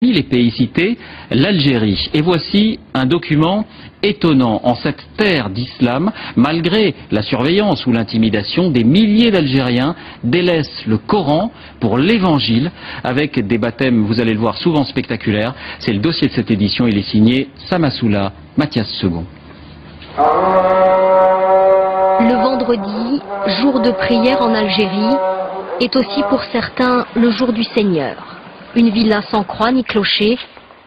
Parmi les pays cités, l'Algérie. Et voici un document étonnant. En cette terre d'islam, malgré la surveillance ou l'intimidation, des milliers d'Algériens délaissent le Coran pour l'Évangile, avec des baptêmes, vous allez le voir, souvent spectaculaires. C'est le dossier de cette édition, il est signé Samassoula Mathias II. Le vendredi, jour de prière en Algérie, est aussi pour certains le jour du Seigneur. Une villa sans croix ni clocher,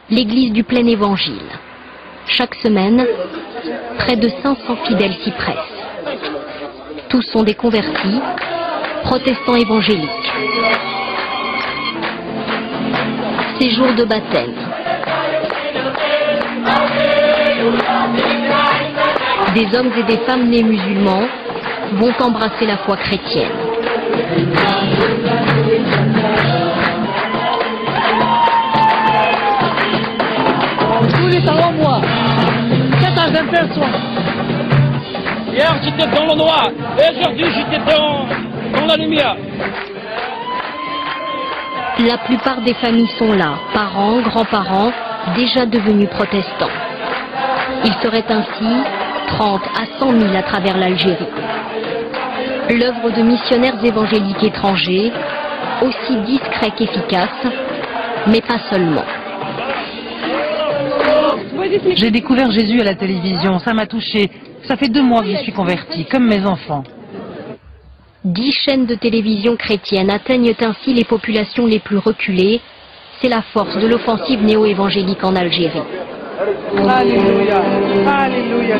l'église du plein évangile. Chaque semaine, près de 500 fidèles s'y pressent. Tous sont des convertis, protestants évangéliques. C'est jour de baptême. Des hommes et des femmes nés musulmans vont embrasser la foi chrétienne. Tous les 3 mois, 80 personnes. Hier j'étais dans le noir, et aujourd'hui j'étais dans la lumière. La plupart des familles sont là, parents, grands-parents, déjà devenus protestants. Il serait ainsi 30 à 100 000 à travers l'Algérie. L'œuvre de missionnaires évangéliques étrangers, aussi discret qu'efficace, mais pas seulement. J'ai découvert Jésus à la télévision, ça m'a touché. Ça fait 2 mois que je suis convertie, comme mes enfants. 10 chaînes de télévision chrétiennes atteignent ainsi les populations les plus reculées. C'est la force de l'offensive néo-évangélique en Algérie. Alléluia, Alléluia.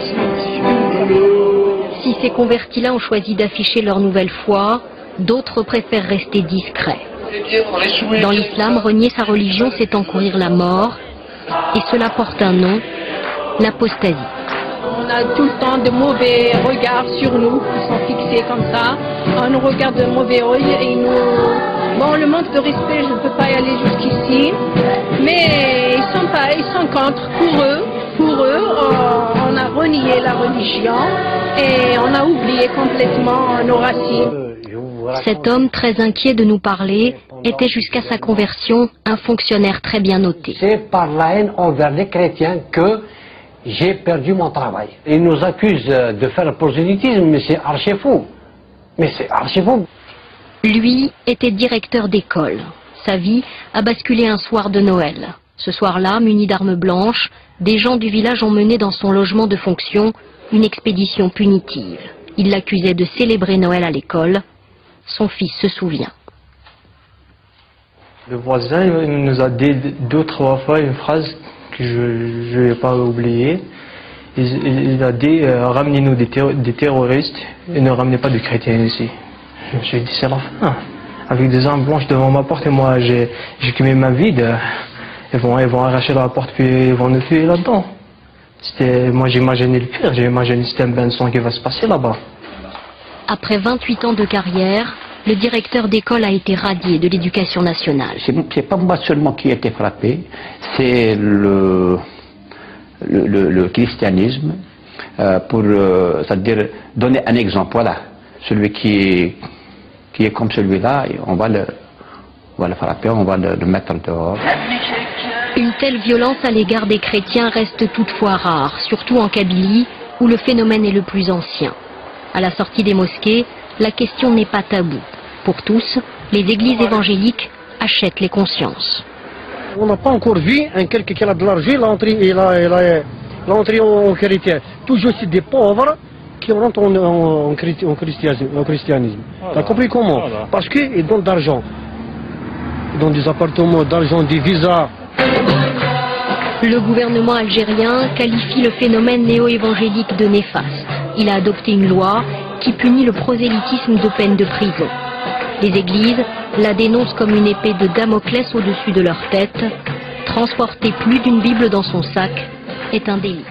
Si ces convertis-là ont choisi d'afficher leur nouvelle foi, d'autres préfèrent rester discrets. Dans l'islam, renier sa religion, c'est encourir la mort. Et cela porte un nom, l'apostasie. On a tout le temps de mauvais regards sur nous, qui sont fixés comme ça. On nous regarde de mauvais œil et nous... Bon, le manque de respect, je ne peux pas y aller jusqu'ici. Mais ils sont contre. Pour eux, on a renié la religion et on a oublié complètement nos racines. Cet homme, très inquiet de nous parler, était jusqu'à sa conversion un fonctionnaire très bien noté. C'est par la haine envers les chrétiens que j'ai perdu mon travail. Ils nous accusent de faire le prosélytisme, mais c'est archi faux. Lui était directeur d'école. Sa vie a basculé un soir de Noël. Ce soir-là, munis d'armes blanches, des gens du village ont mené dans son logement de fonction une expédition punitive. Ils l'accusaient de célébrer Noël à l'école. Son fils se souvient. Le voisin nous a dit 2 ou 3 fois une phrase que je ne vais pas oublier. Il a dit ramenez-nous des terroristes et ne ramenez pas de chrétiens ici. Je me suis dit c'est la fin. Avec des armes blanches devant ma porte et moi j'ai mis ma vie. Ils vont arracher la porte puis ils vont nous tuer là-dedans. Moi j'imaginais le pire, j'ai imaginé c'était un bain de sang qui va se passer là-bas. Après 28 ans de carrière, le directeur d'école a été radié de l'éducation nationale. C'est pas moi seulement qui ai été frappé, c'est le christianisme, pour c'est-à-dire donner un exemple. Voilà, celui qui est comme celui-là, on va le frapper, on va le mettre dehors. Une telle violence à l'égard des chrétiens reste toutefois rare, surtout en Kabylie, où le phénomène est le plus ancien. À la sortie des mosquées, la question n'est pas taboue. Pour tous, les églises évangéliques achètent les consciences. On n'a pas encore vu quelqu'un qui a de l'argent, l'entrée en chrétien. Toujours c'est des pauvres qui rentrent en christianisme. Tu as compris comment? Parce qu'ils donnent d'argent. Ils donnent des appartements, d'argent, des visas. Le gouvernement algérien qualifie le phénomène néo-évangélique de néfaste. Il a adopté une loi qui punit le prosélytisme de peine de prison. Les églises la dénoncent comme une épée de Damoclès au-dessus de leur tête. Transporter plus d'une Bible dans son sac est un délit.